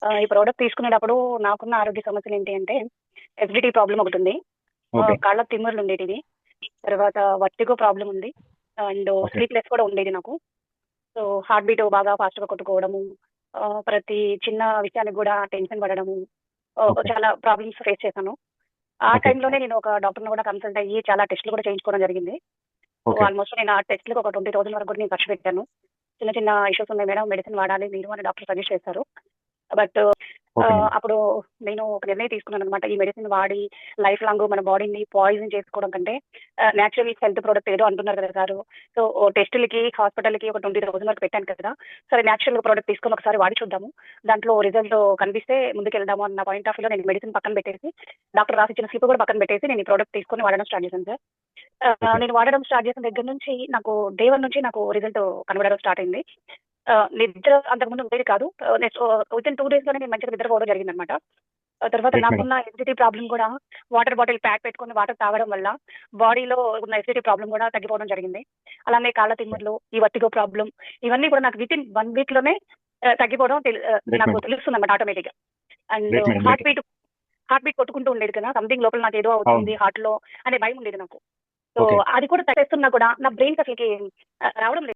ఈ ప్రోడక్ట్ తీసుకునేటప్పుడు నాకున్న ఆరోగ్య సమస్యలు ఏంటి అంటే ఎసిడిటీ ప్రాబ్లమ్ ఒకటుంది. ఓకే. కాళ్ళ తిమ్మిర్లుండేటివి. తర్వాత వర్టిగో ప్రాబ్లమ్ ఉంది. And okay. స్లీప్‌లెస్ కూడా ఉండేది నాకు. సో, హార్ట్ బీట్ బాగా ఫాస్ట్‌గా కొట్టుకోవడము, ప్రతి చిన్న విషయానికి గూడా టెన్షన్ పడడము, ఓకే. చాలా ప్రాబ్లమ్స్ ఫేస్ చేశాను. ఆ ఓకే. టైంలోనే నేను ఒక డాక్టర్‌ని కూడా కన్సల్ట్ అయ్యి చాలా టెస్ట్‌లు కూడా చేయించుకోవడం జరిగింది. So, okay. ఆల్‌మోస్ట్ నేను ఆ టెస్ట్‌లకి ఒక 20,000 వరకు కూడా నేను ఖర్చు పెట్టాను. చిన్న చిన్న ఇష్యూస్ ఉన్నాయి మేడం, మెడిసిన్ వాడాలి మీరు అని డాక్టర్ సజెస్ట్ చేశారు. బట్ ఓకే అండి. అప్పుడు నేను ఒక నిర్ణయం తీసుకున్నాననమాట. ఈ మెడిసిన్ వాడి లైఫ్ లాంగ్ మన బాడీని పాయిజన్ చేసుకోవడం కంటే నేచురల్ హెల్త్ ప్రొడక్ట్ ఏదో అంటున్నారు కదా సారు. సో, టెస్టులకి, హాస్పిటల్‌కి ఒక 20,000 వరకు పెట్టాను కదా! సరే నేచురల్ ప్రొడక్ట్ తీసుకొని ఒకసారి వాడి చూద్దాము. దాంట్లో రిజల్ట్ కనిపిస్తే ముందుకెళ్దాము అన్న పాయింట్ ఆఫ్ వ్యూలో నేను మెడిసిన్ పక్కన పెట్టేసి, డాక్టర్ రాసిచ్చిన స్లిప్ కూడా పక్కన పెట్టేసి నేను ఈ ప్రొడక్ట్ తీసుకొని వాడడం స్టార్ట్ చేశాను సార్. ఓకే. నేను వాడడం స్టార్ట్ చేసిన దగ్గర నుంచి నాకు డే 1 నుంచి నాకు రిజల్ట్ కనబడడం స్టార్ట్ అయింది. నిద్ర అంతకుముందు ఉండేది కాదు. నెక్స్ట్ వితిన్ 2 డేస్‌లోనే నేను మంచిగా నిద్రపోవడం జరిగిందనమాట. తర్వాత గ్రేట్ మేడం. నాకున్న ఎసిడిటీ ప్రాబ్లమ్ కూడా వాటర్ బాటిల్ ప్యాక్ పెట్టుకొని వాటర్ తాగడం వల్ల బాడీలో ఉన్న ఎసిడిటీ ప్రాబ్లమ్ కూడా తగ్గిపోవడం జరిగింది. అలానే కాళ్ళ తిమ్మిర్లు, ఈ వర్టిగో ప్రాబ్లమ్ ఇవన్నీ కూడా నాకు వితిన్ 1 వీక్‌లోనే తగ్గిపోవడం గ్రేట్ నాకు మేడం. తెలుస్తుందన్నమాట ఆటోమేటిక్‌గా. And great madam. Great. Heart beat కొట్టుకుంటూ ఉండేది కదా! సంథింగ్ లోపల నాకేదో అవును. అవుతుంది హార్ట్‌లో అనే భయం ఉండేది నాకు. So, okay. అది కూడా చేస్తున్నా కూడా నా బ్రెయిన్‌కి అసలకి రావడం లేదు.